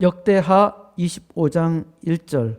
역대하 25장 1절.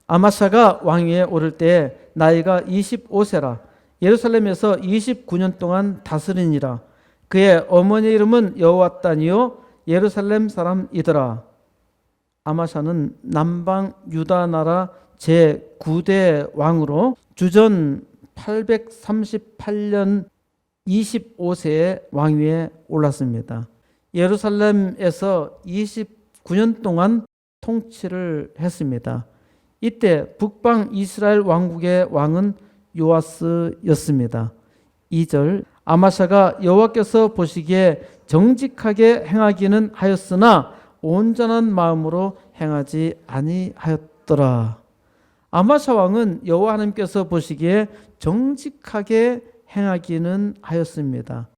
아마샤가 왕위에 오를 때에 나이가 25세라. 예루살렘에서 29년 동안 다스리니라. 그의 어머니 이름은 여호와단이요 예루살렘 사람이더라. 아마샤는 남방 유다 나라 제9대 왕으로 주전 838년 25세에 왕위에 올랐습니다. 예루살렘에서 29년 동안 통치를 했습니다. 이때 북방 이스라엘 왕국의 왕은 요아스였습니다. 2절. 아마샤가 여호와께서 보시기에 정직하게 행하기는 하였으나 온전한 마음으로 행하지 아니하였더라. 아마샤 왕은 여호와 하나님께서 보시기에 정직하게 행하기는 하였습니다.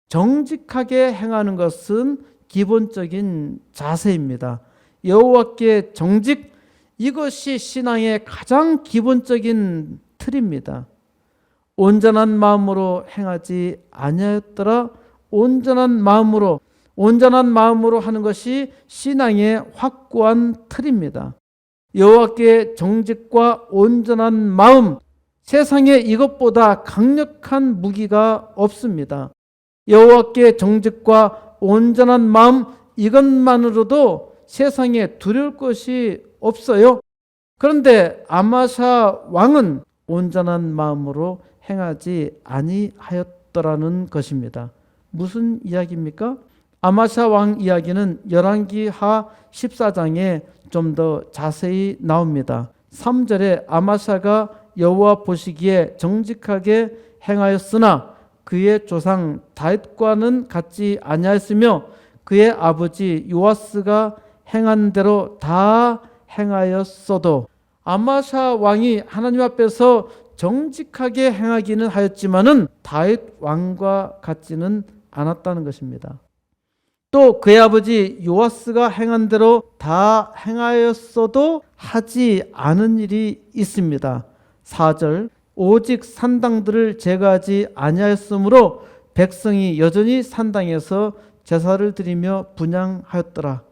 정직하게 행하는 것은 기본적인 자세입니다. 여호와께 정직, 이것이 신앙의 가장 기본적인 틀입니다. 온전한 마음으로 행하지 아니하였더라. 온전한 마음으로 하는 것이 신앙의 확고한 틀입니다. 여호와께 정직과 온전한 마음, 세상에 이것보다 강력한 무기가 없습니다. 여호와께 정직과 온전한 마음, 이것만으로도 세상에 두려울 것이 없어요. 그런데 아마샤 왕은 온전한 마음으로 행하지 아니하였더라는 것입니다. 무슨 이야기입니까? 아마샤 왕 이야기는 열왕기하 14장에 좀 더 자세히 나옵니다. 3절에 아마샤가 여호와 보시기에 정직하게 행하였으나 그의 조상 다윗과는 같지 아니하였으며 그의 아버지 요아스가 행한 대로 다 행하였어도. 아마샤 왕이 하나님 앞에서 정직하게 행하기는 하였지만은 다윗 왕과 같지는 않았다는 것입니다. 또 그의 아버지 요아스가 행한 대로 다 행하였어도 하지 않은 일이 있습니다. 4절. 오직 산당들을 제거하지 아니하였으므로 백성이 여전히 산당에서 제사를 드리며 분향하였더라.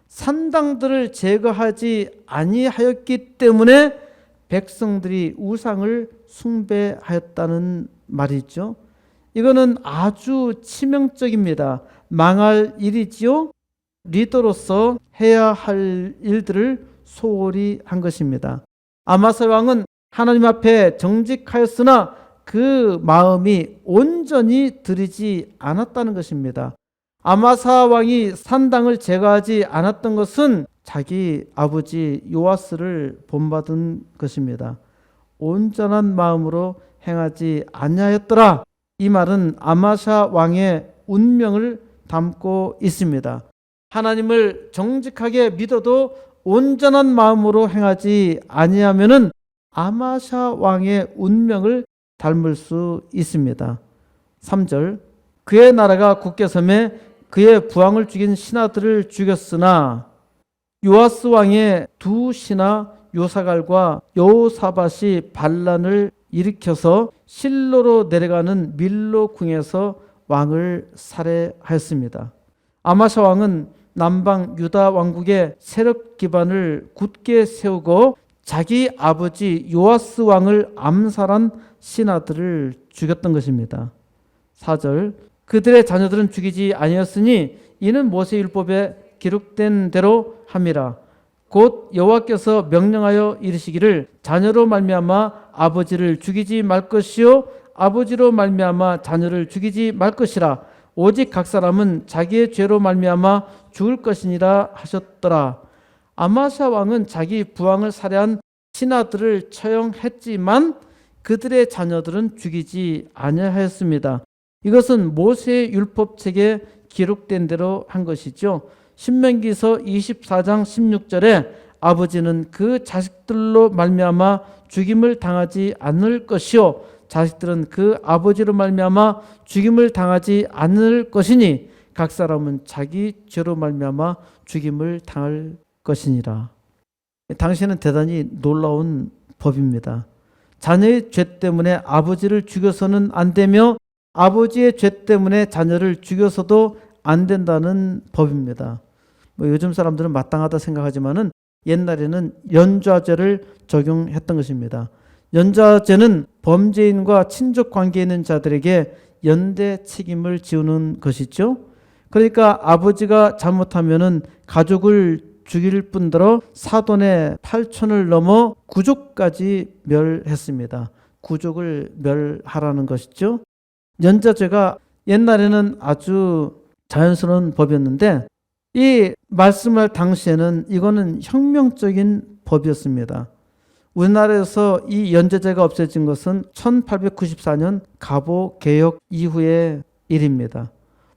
산당들을 제거하지 아니하였기 때문에 백성들이 우상을 숭배하였다는 말이죠. 이거는 아주 치명적입니다. 망할 일이지요. 리더로서 해야 할 일들을 소홀히 한 것입니다. 아마사 왕은 하나님 앞에 정직하였으나 그 마음이 온전히 들이지 않았다는 것입니다. 아마사 왕이 산당을 제거하지 않았던 것은 자기 아버지 요아스를 본받은 것입니다. 온전한 마음으로 행하지 아니하였더라. 이 말은 아마샤 왕의 운명을 담고 있습니다. 하나님을 정직하게 믿어도 온전한 마음으로 행하지 아니하면은 아마샤 왕의 운명을 닮을 수 있습니다. 3절. 그의 나라가 굳게 섬에 그의 부왕을 죽인 신하들을 죽였으나 요아스 왕의 두 신하 요사갈과 여호사밧이 반란을 일으켜서 실로로 내려가는 밀로 궁에서 왕을 살해하였습니다. 아마샤 왕은 남방 유다 왕국의 세력 기반을 굳게 세우고 자기 아버지 요아스 왕을 암살한 신하들을 죽였던 것입니다. 4절. 그들의 자녀들은 죽이지 아니었으니 이는 모세율법에 기록된 대로 함이라. 곧 여호와께서 명령하여 이르시기를 자녀로 말미암아 아버지를 죽이지 말 것이요 아버지로 말미암아 자녀를 죽이지 말 것이라. 오직 각 사람은 자기의 죄로 말미암아 죽을 것이니라 하셨더라. 아마샤 왕은 자기 부왕을 살해한 신하들을 처형했지만 그들의 자녀들은 죽이지 아니하였습니다. 이것은 모세의 율법책에 기록된 대로 한 것이죠. 신명기서 24장 16절에 아버지는 그 자식들로 말미암아 죽임을 당하지 않을 것이요 자식들은 그 아버지로 말미암아 죽임을 당하지 않을 것이니 각 사람은 자기 죄로 말미암아 죽임을 당할 것이니라. 당시에는 대단히 놀라운 법입니다. 자녀의 죄 때문에 아버지를 죽여서는 안 되며 아버지의 죄 때문에 자녀를 죽여서도 안 된다는 법입니다. 뭐 요즘 사람들은 마땅하다 생각하지만은 옛날에는 연좌제를 적용했던 것입니다. 연좌제는 범죄인과 친족 관계에 있는 자들에게 연대 책임을 지우는 것이죠. 그러니까 아버지가 잘못하면은 가족을 죽일 뿐더러 사돈의 8촌을 넘어 구족까지 멸했습니다. 구족을 멸하라는 것이죠. 연좌제가 옛날에는 아주 자연스러운 법이었는데 이 말씀할 당시에는 이거는 혁명적인 법이었습니다. 우리나라에서 이 연좌제가 없어진 것은 1894년 갑오 개혁 이후의 일입니다.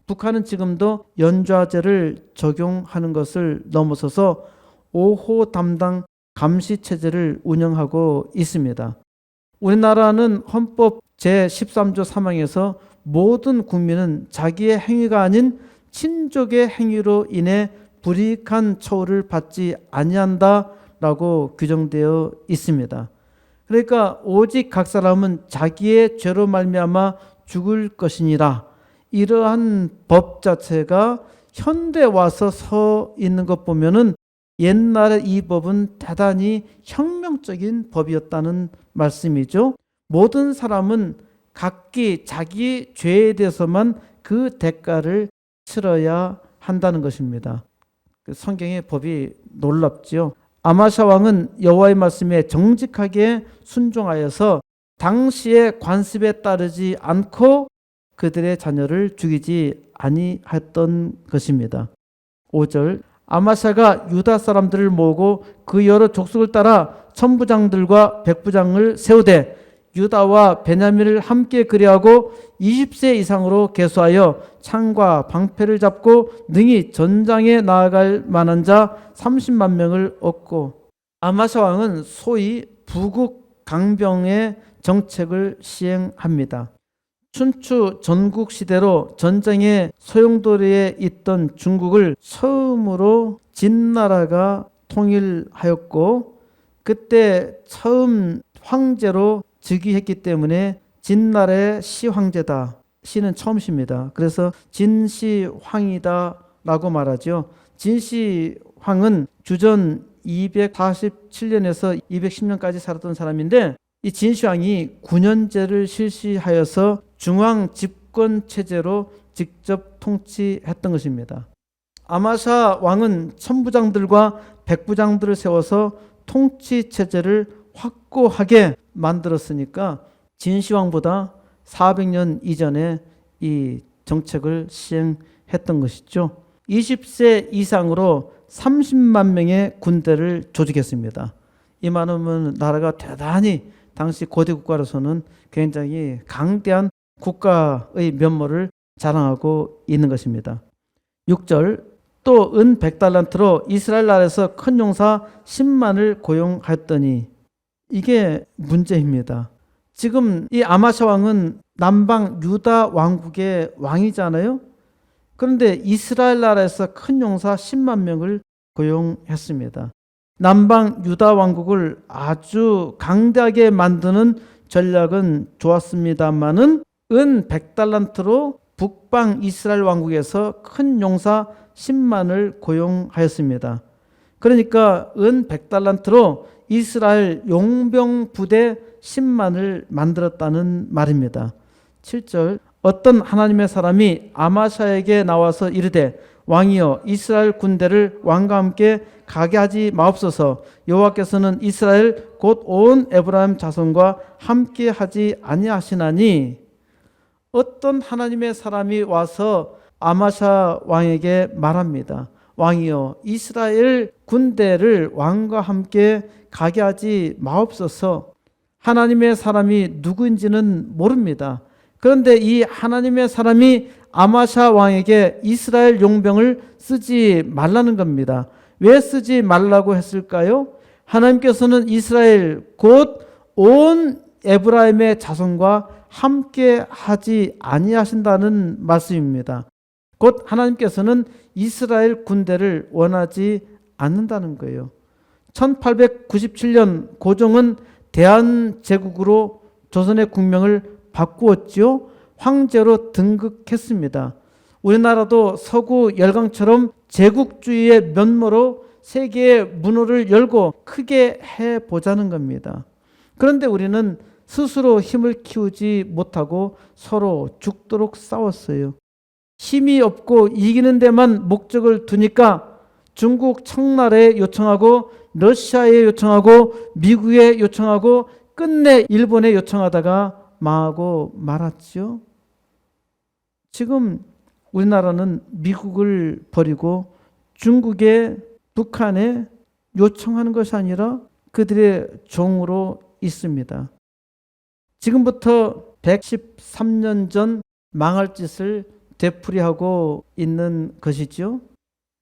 북한은 지금도 연좌제를 적용하는 것을 넘어서서 5호 담당 감시 체제를 운영하고 있습니다. 우리나라는 헌법 제13조 3항에서 모든 국민은 자기의 행위가 아닌 친족의 행위로 인해 불이익한 처우를 받지 아니한다라고 규정되어 있습니다. 그러니까 오직 각 사람은 자기의 죄로 말미암아 죽을 것이니라. 이러한 법 자체가 현대 와서 서 있는 것 보면은 옛날에 이 법은 대단히 혁명적인 법이었다는 말씀이죠. 모든 사람은 각기 자기 죄에 대해서만 그 대가를 치러야 한다는 것입니다. 성경의 법이 놀랍지요. 아마샤 왕은 여호와의 말씀에 정직하게 순종하여서 당시의 관습에 따르지 않고 그들의 자녀를 죽이지 아니했던 것입니다. 5절 아마샤가 유다 사람들을 모으고 그 여러 족속을 따라 천부장들과 백부장을 세우되 유다와 베냐민을 함께 그리하고 20세 이상으로 계수하여 창과 방패를 잡고 능히 전장에 나아갈 만한 자 30만 명을 얻고 아마샤 왕은 소위 부국 강병의 정책을 시행합니다. 춘추 전국 시대로 전쟁의 소용돌이에 있던 중국을 처음으로 진나라가 통일하였고 그때 처음 황제로 즉위했기 때문에 진나라의 시황제다. 시는 처음입니다. 그래서 진시황이다 라고 말하죠. 진시황은 주전 247년에서 210년까지 살았던 사람인데 이 진시황이 9년제를 실시하여서 중앙 집권 체제로 직접 통치했던 것입니다. 아마샤 왕은 천부장들과 백부장들을 세워서 통치 체제를 확고하게 만들었으니까 진시황보다 400년 이전에 이 정책을 시행했던 것이죠. 20세 이상으로 30만 명의 군대를 조직했습니다. 이만하면 나라가 대단히 당시 고대 국가로서는 굉장히 강대한 국가의 면모를 자랑하고 있는 것입니다. 6절 또 은 100달란트로 이스라엘 나라에서 큰 용사 10만을 고용하였더니 이게 문제입니다. 지금 이 아마샤 왕은 남방 유다 왕국의 왕이잖아요. 그런데 이스라엘 나라에서 큰 용사 10만 명을 고용했습니다. 남방 유다 왕국을 아주 강대하게 만드는 전략은 좋았습니다만은 은 100달란트로 북방 이스라엘 왕국에서 큰 용사 10만을 고용하였습니다. 그러니까 은 100달란트로 이스라엘 용병 부대 10만을 만들었다는 말입니다. 7절 어떤 하나님의 사람이 아마샤에게 나와서 이르되 왕이여 이스라엘 군대를 왕과 함께 가게 하지 마옵소서. 여호와께서는 이스라엘 곧 온 에브라임 자손과 함께 하지 아니하시나니. 어떤 하나님의 사람이 와서 아마샤 왕에게 말합니다. 왕이여 이스라엘 군대를 왕과 함께 가게 하지 마옵소서. 하나님의 사람이 누구인지는 모릅니다. 그런데 이 하나님의 사람이 아마샤 왕에게 이스라엘 용병을 쓰지 말라는 겁니다. 왜 쓰지 말라고 했을까요? 하나님께서는 이스라엘 곧 온 에브라임의 자손과 함께 하지 아니하신다는 말씀입니다. 곧 하나님께서는 이스라엘 군대를 원하지 않는다는 거예요. 1897년 고종은 대한제국으로 조선의 국명을 바꾸었지요. 황제로 등극했습니다. 우리나라도 서구 열강처럼 제국주의의 면모로 세계의 문호를 열고 크게 해보자는 겁니다. 그런데 우리는 스스로 힘을 키우지 못하고 서로 죽도록 싸웠어요. 힘이 없고 이기는 데만 목적을 두니까 중국 청나라에 요청하고 러시아에 요청하고 미국에 요청하고 끝내 일본에 요청하다가 망하고 말았죠. 지금 우리나라는 미국을 버리고 중국에, 북한에 요청하는 것이 아니라 그들의 종으로 있습니다. 지금부터 113년 전 망할 짓을 되풀이하고 있는 것이죠.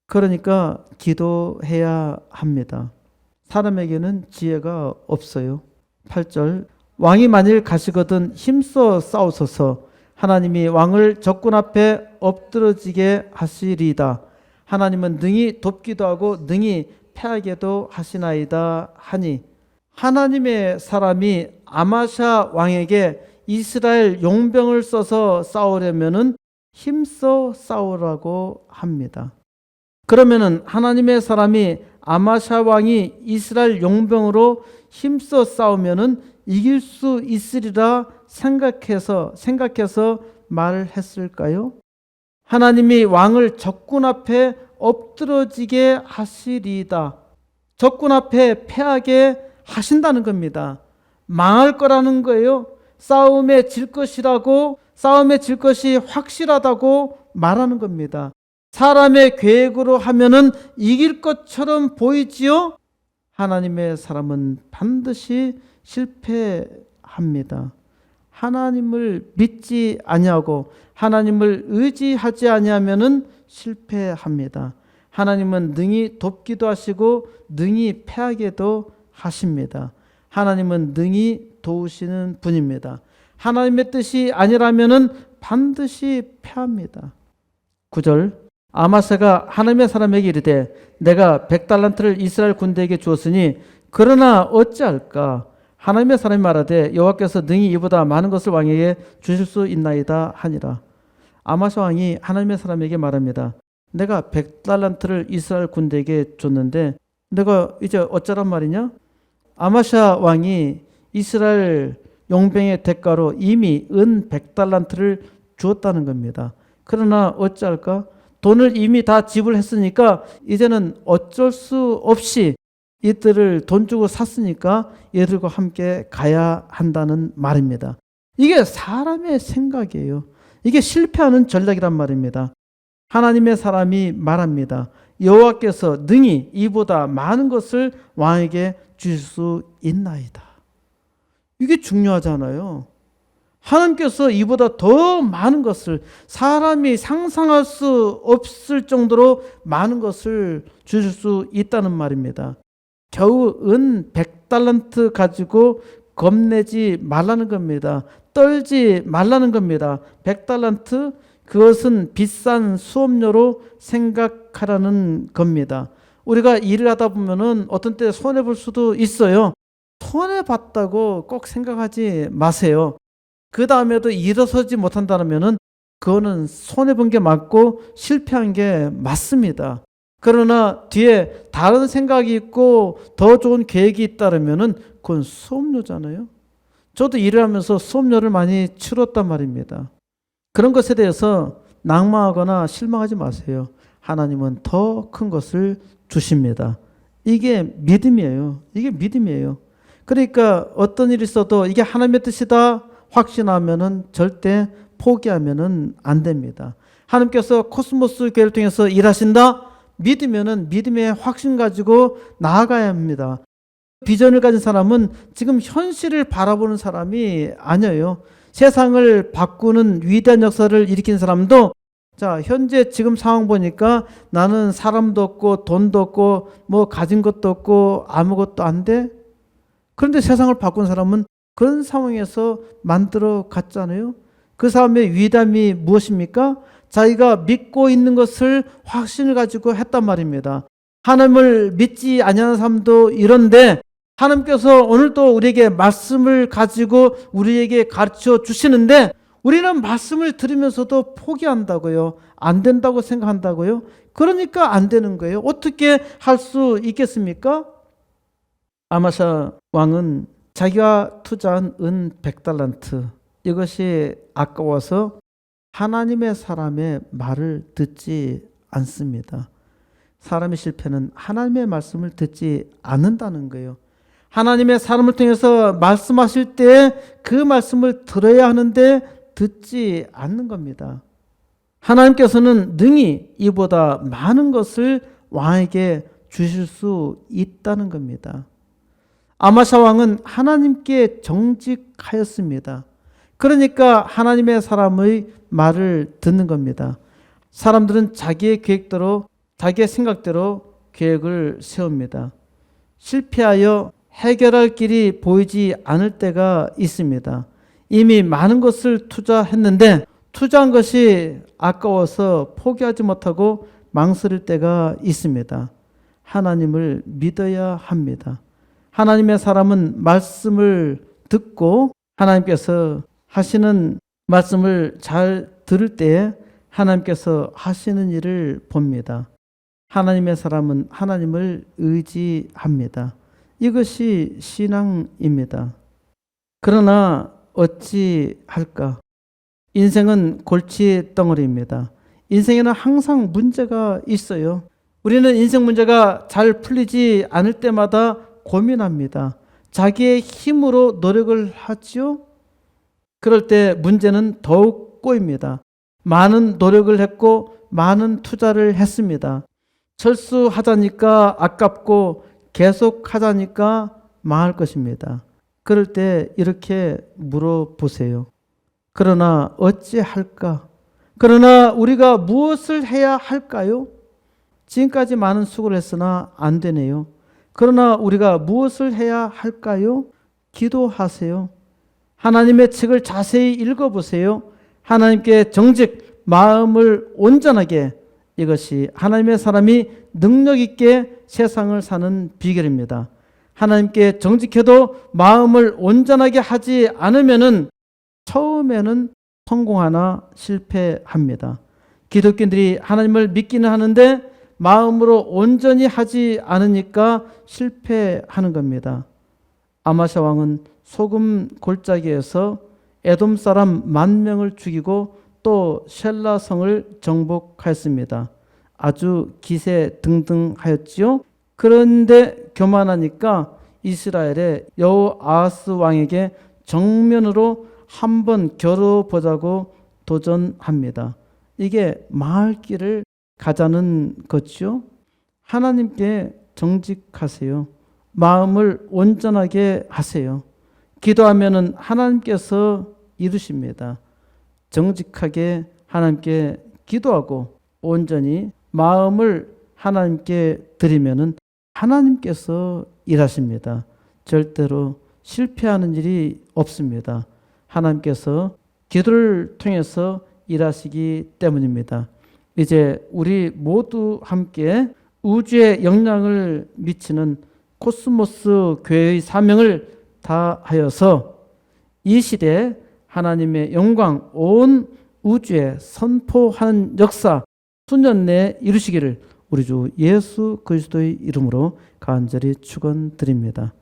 그러니까 기도해야 합니다. 사람에게는 지혜가 없어요. 8절, 왕이 만일 가시거든 힘써 싸우소서. 하나님이 왕을 적군 앞에 엎드러지게 하시리이다. 하나님은 능히 돕기도 하고 능히 패하게도 하시나이다 하니, 하나님의 사람이 아마샤 왕에게 이스라엘 용병을 써서 싸우려면은 힘써 싸우라고 합니다. 그러면은 하나님의 사람이 아마샤 왕이 이스라엘 용병으로 힘써 싸우면은 이길 수 있으리라 생각해서 말을 했을까요? 하나님이 왕을 적군 앞에 엎드러지게 하시리이다. 적군 앞에 패하게 하신다는 겁니다. 망할 거라는 거예요. 싸움에 질 것이라고, 싸움에 질 것이 확실하다고 말하는 겁니다. 사람의 계획으로 하면은 이길 것처럼 보이지요? 하나님의 사람은 반드시 실패합니다. 하나님을 믿지 아니하고 하나님을 의지하지 아니하면은 실패합니다. 하나님은 능히 돕기도 하시고 능히 패하게도 하십니다. 하나님은 능히 도우시는 분입니다. 하나님의 뜻이 아니라면은 반드시 패합니다. 9절, 아마사가 하나님의 사람에게 이르되 내가 100달란트를 이스라엘 군대에게 주었으니 그러나 어찌할까? 하나님의 사람이 말하되 여호와께서 능히 이보다 많은 것을 왕에게 주실 수 있나이다 하니라. 아마샤 왕이 하나님의 사람에게 말합니다. 내가 100달란트를 이스라엘 군대에게 줬는데 내가 이제 어쩌란 말이냐? 아마샤 왕이 이스라엘 용병의 대가로 이미 은 100달란트를 주었다는 겁니다. 그러나 어찌할까? 돈을 이미 다 지불했으니까 이제는 어쩔 수 없이 이들을 돈 주고 샀으니까 얘들과 함께 가야 한다는 말입니다. 이게 사람의 생각이에요. 이게 실패하는 전략이란 말입니다. 하나님의 사람이 말합니다. 여호와께서 능히 이보다 많은 것을 왕에게 주실 수 있나이다. 이게 중요하잖아요. 하나님께서 이보다 더 많은 것을, 사람이 상상할 수 없을 정도로 많은 것을 주실 수 있다는 말입니다. 겨우 은 100달란트 가지고 겁내지 말라는 겁니다. 떨지 말라는 겁니다. 100달란트, 그것은 비싼 수업료로 생각하라는 겁니다. 우리가 일을 하다 보면은 어떤 때 손해볼 수도 있어요. 손해봤다고 꼭 생각하지 마세요. 그 다음에도 일어서지 못한다면은 그거는 손해본 게 맞고 실패한 게 맞습니다. 그러나 뒤에 다른 생각이 있고 더 좋은 계획이 있다면은 그건 수업료잖아요. 저도 일을 하면서 수업료를 많이 치렀단 말입니다. 그런 것에 대해서 낭망하거나 실망하지 마세요. 하나님은 더 큰 것을 주십니다. 이게 믿음이에요. 이게 믿음이에요. 그러니까 어떤 일이 있어도 이게 하나님의 뜻이다 확신하면은 절대 포기하면은 안 됩니다. 하나님께서 코스모스 교회를 통해서 일하신다 믿으면은 믿음의 확신 가지고 나아가야 합니다. 비전을 가진 사람은 지금 현실을 바라보는 사람이 아니에요. 세상을 바꾸는 위대한 역사를 일으킨 사람도 자, 현재 지금 상황 보니까 나는 사람도 없고 돈도 없고 뭐 가진 것도 없고 아무것도 안 돼. 그런데 세상을 바꾼 사람은 그런 상황에서 만들어 갔잖아요. 그 사람의 위대함이 무엇입니까? 자기가 믿고 있는 것을 확신을 가지고 했단 말입니다. 하나님을 믿지 아니하는 사람도 이런데 하나님께서 오늘도 우리에게 말씀을 가지고 우리에게 가르쳐 주시는데 우리는 말씀을 들으면서도 포기한다고요. 안 된다고 생각한다고요. 그러니까 안 되는 거예요. 어떻게 할 수 있겠습니까? 아마샤 왕은 자기가 투자한 은 100달란트 이것이 아까워서 하나님의 사람의 말을 듣지 않습니다. 사람의 실패는 하나님의 말씀을 듣지 않는다는 거예요. 하나님의 사람을 통해서 말씀하실 때 그 말씀을 들어야 하는데 듣지 않는 겁니다. 하나님께서는 능히 이보다 많은 것을 왕에게 주실 수 있다는 겁니다. 아마샤 왕은 하나님께 정직하였습니다. 그러니까 하나님의 사람의 말을 듣는 겁니다. 사람들은 자기의 계획대로, 자기의 생각대로 계획을 세웁니다. 실패하여 해결할 길이 보이지 않을 때가 있습니다. 이미 많은 것을 투자했는데 투자한 것이 아까워서 포기하지 못하고 망설일 때가 있습니다. 하나님을 믿어야 합니다. 하나님의 사람은 말씀을 듣고 하나님께서 하시는 말씀을 잘 들을 때에 하나님께서 하시는 일을 봅니다. 하나님의 사람은 하나님을 의지합니다. 이것이 신앙입니다. 그러나 어찌 할까? 인생은 골치 덩어리입니다. 인생에는 항상 문제가 있어요. 우리는 인생 문제가 잘 풀리지 않을 때마다 고민합니다. 자기의 힘으로 노력을 하지요. 그럴 때 문제는 더욱 꼬입니다. 많은 노력을 했고 많은 투자를 했습니다. 철수하자니까 아깝고 계속 하자니까 망할 것입니다. 그럴 때 이렇게 물어보세요. 그러나 어찌할까? 그러나 우리가 무엇을 해야 할까요? 지금까지 많은 수고를 했으나 안 되네요. 그러나 우리가 무엇을 해야 할까요? 기도하세요. 하나님의 책을 자세히 읽어보세요. 하나님께 정직, 마음을 온전하게, 이것이 하나님의 사람이 능력 있게 세상을 사는 비결입니다. 하나님께 정직해도 마음을 온전하게 하지 않으면은 처음에는 성공하나 실패합니다. 기독교인들이 하나님을 믿기는 하는데 마음으로 온전히 하지 않으니까 실패하는 겁니다. 아마샤 왕은 소금 골짜기에서 에돔 사람 10,000명을 죽이고 또 셀라 성을 정복하였습니다. 아주 기세등등하였지요. 그런데 교만하니까 이스라엘의 여호아하스 왕에게 정면으로 한번 겨뤄보자고 도전합니다. 이게 망할 길을 가자는 거죠. 하나님께 정직하세요. 마음을 온전하게 하세요. 기도하면은 하나님께서 이루십니다. 정직하게 하나님께 기도하고 온전히 마음을 하나님께 드리면은 하나님께서 일하십니다. 절대로 실패하는 일이 없습니다. 하나님께서 기도를 통해서 일하시기 때문입니다. 이제 우리 모두 함께 우주에 영향을 미치는 코스모스 교회의 사명을 다하여서 이 시대에 하나님의 영광 온 우주에 선포하는 역사 수년 내에 이루시기를 우리 주 예수 그리스도의 이름으로 간절히 축원드립니다.